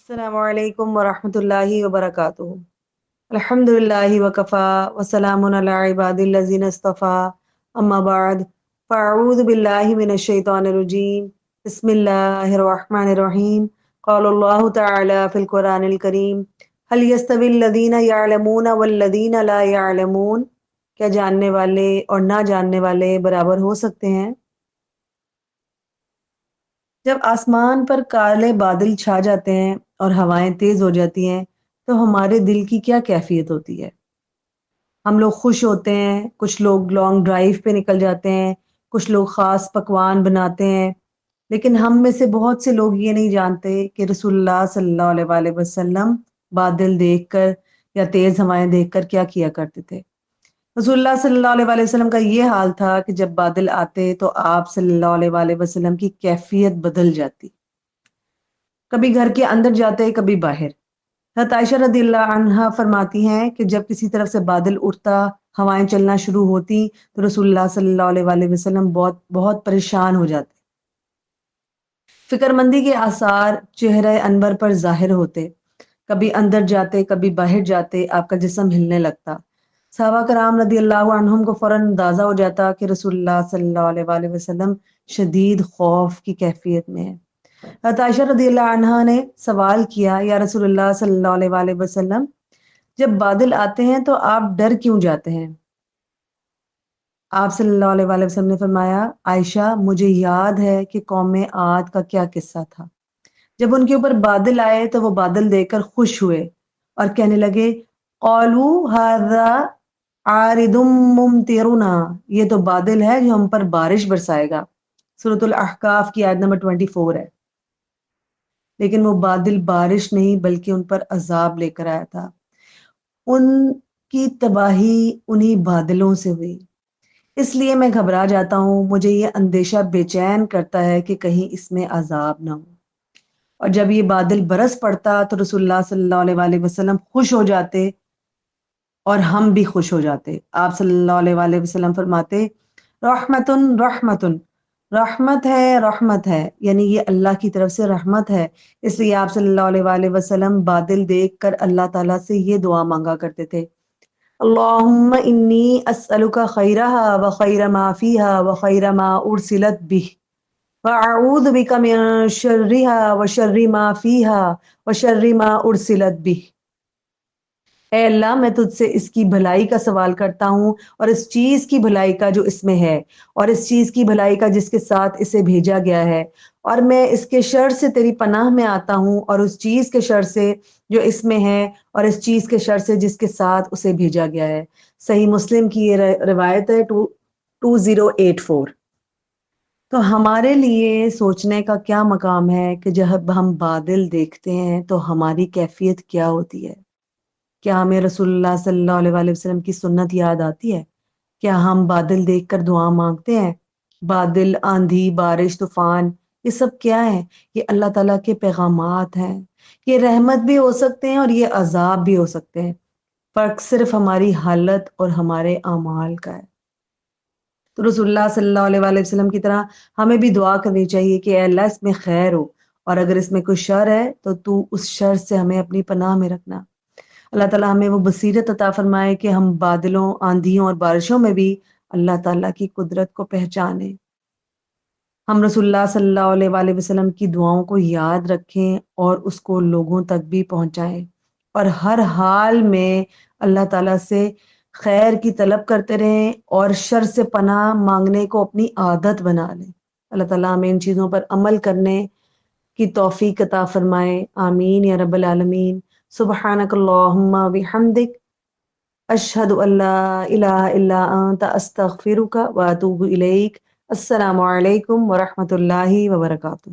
السلام علیکم ورحمۃ اللہ وبرکاتہ۔ الحمد للہ وکفا وسلام علی عباد الذین اصطفیٰ، اما بعد فاعوذ باللہ من الشیطان الرجیم، بسم اللہ الرحمن الرحیم۔ قال اللہ تعالی فی القرآن الکریم، هل یستوی الذین یعلمون والذین لا یعلمون، کیا جاننے والے اور نہ جاننے والے برابر ہو سکتے ہیں؟ جب آسمان پر کالے بادل چھا جاتے ہیں اور ہوائیں تیز ہو جاتی ہیں تو ہمارے دل کی کیا کیفیت ہوتی ہے؟ ہم لوگ خوش ہوتے ہیں، کچھ لوگ لانگ ڈرائیو پہ نکل جاتے ہیں، کچھ لوگ خاص پکوان بناتے ہیں، لیکن ہم میں سے بہت سے لوگ یہ نہیں جانتے کہ رسول اللہ صلی اللہ علیہ وآلہ وسلم بادل دیکھ کر یا تیز ہوائیں دیکھ کر کیا کیا کرتے تھے۔ رسول اللہ صلی اللہ علیہ وآلہ وسلم کا یہ حال تھا کہ جب بادل آتے تو آپ صلی اللہ علیہ وآلہ وسلم کی کیفیت بدل جاتی، کبھی گھر کے اندر جاتے کبھی باہر۔ حضرت عائشہ رضی اللہ عنہا فرماتی ہیں کہ جب کسی طرف سے بادل اٹھتا، ہوائیں چلنا شروع ہوتی تو رسول اللہ صلی اللہ علیہ وآلہ وسلم بہت بہت پریشان ہو جاتے، فکر مندی کے آثار چہرہ انور پر ظاہر ہوتے، کبھی اندر جاتے کبھی باہر جاتے، آپ کا جسم ہلنے لگتا۔ صحابہ کرام رضی اللہ عنہم کو فوراً اندازہ ہو جاتا کہ رسول اللہ صلی اللہ علیہ وآلہ وسلم شدید خوف کی کیفیت میں ہے۔ حضرت عائشہ رضی اللہ عنہا نے سوال کیا، یا رسول اللہ صلی اللہ علیہ وآلہ وسلم، جب بادل آتے ہیں تو آپ ڈر کیوں جاتے ہیں؟ آپ صلی اللہ علیہ وآلہ وسلم نے فرمایا، عائشہ مجھے یاد ہے کہ قوم عاد کا کیا قصہ تھا۔ جب ان کے اوپر بادل آئے تو وہ بادل دیکھ کر خوش ہوئے اور کہنے لگے، قالوا ھذا عارض ممطرنا، یہ تو بادل ہے جو ہم پر بارش برسائے گا۔ سورۃ الاحقاف کی آیت نمبر 24 ہے۔ لیکن وہ بادل بارش نہیں بلکہ ان پر عذاب لے کر آیا تھا۔ ان کی تباہی انہی بادلوں سے ہوئی، اس لیے میں گھبرا جاتا ہوں، مجھے یہ اندیشہ بے چین کرتا ہے کہ کہیں اس میں عذاب نہ ہو۔ اور جب یہ بادل برس پڑتا تو رسول اللہ صلی اللہ علیہ وآلہ وسلم خوش ہو جاتے اور ہم بھی خوش ہو جاتے۔ آپ صلی اللہ علیہ وآلہ وسلم فرماتے، رحمتن رحمتن، رحمت ہے رحمت ہے، یعنی یہ اللہ کی طرف سے رحمت ہے۔ اس لیے آپ صلی اللہ علیہ وآلہ وسلم بادل دیکھ کر اللہ تعالیٰ سے یہ دعا مانگا کرتے تھے، اللہم انی اسألک خیرہا وخیر ما فیہا وخیر ما ارسلت بہ، وَأَعُوذُ بِكَ مِن شَرِّهَا وَشَرِّ مَا فِيهَا وَشَرِّ مَا أُرْسِلَتْ بِهِ۔ اے اللہ میں تجھ سے اس کی بھلائی کا سوال کرتا ہوں اور اس چیز کی بھلائی کا جو اس میں ہے، اور اس چیز کی بھلائی کا جس کے ساتھ اسے بھیجا گیا ہے، اور میں اس کے شر سے تیری پناہ میں آتا ہوں، اور اس چیز کے شر سے جو اس میں ہے، اور اس چیز کے شر سے جس کے ساتھ اسے بھیجا گیا ہے۔ صحیح مسلم کی یہ روایت ہے 2084۔ تو ہمارے لیے سوچنے کا کیا مقام ہے کہ جب ہم بادل دیکھتے ہیں تو ہماری کیفیت کیا ہوتی ہے؟ کیا ہمیں رسول اللہ صلی اللہ علیہ وآلہ وسلم کی سنت یاد آتی ہے؟ کیا ہم بادل دیکھ کر دعا مانگتے ہیں؟ بادل، آندھی، بارش، طوفان، یہ سب کیا ہے؟ یہ اللہ تعالیٰ کے پیغامات ہیں۔ یہ رحمت بھی ہو سکتے ہیں اور یہ عذاب بھی ہو سکتے ہیں، فرق صرف ہماری حالت اور ہمارے اعمال کا ہے۔ تو رسول اللہ صلی اللہ علیہ وآلہ وسلم کی طرح ہمیں بھی دعا کرنی چاہیے کہ اے اللہ اس میں خیر ہو، اور اگر اس میں کوئی شر ہے تو اس شر سے ہمیں اپنی پناہ میں رکھنا۔ اللہ تعالیٰ ہمیں وہ بصیرت عطا فرمائے کہ ہم بادلوں، آندھیوں اور بارشوں میں بھی اللہ تعالیٰ کی قدرت کو پہچانیں۔ ہم رسول اللہ صلی اللہ علیہ وآلہ وسلم کی دعاؤں کو یاد رکھیں اور اس کو لوگوں تک بھی پہنچائیں، اور ہر حال میں اللہ تعالیٰ سے خیر کی طلب کرتے رہیں اور شر سے پناہ مانگنے کو اپنی عادت بنا لیں۔ اللہ تعالیٰ ہمیں ان چیزوں پر عمل کرنے کی توفیق عطا فرمائے، آمین یا رب العالمین۔ سبحانک اللہم بحمدک، اشہد ان لا الہ الا انت، استغفرک واتوب الیک۔ السلام علیکم ورحمۃ اللہ وبرکاتہ۔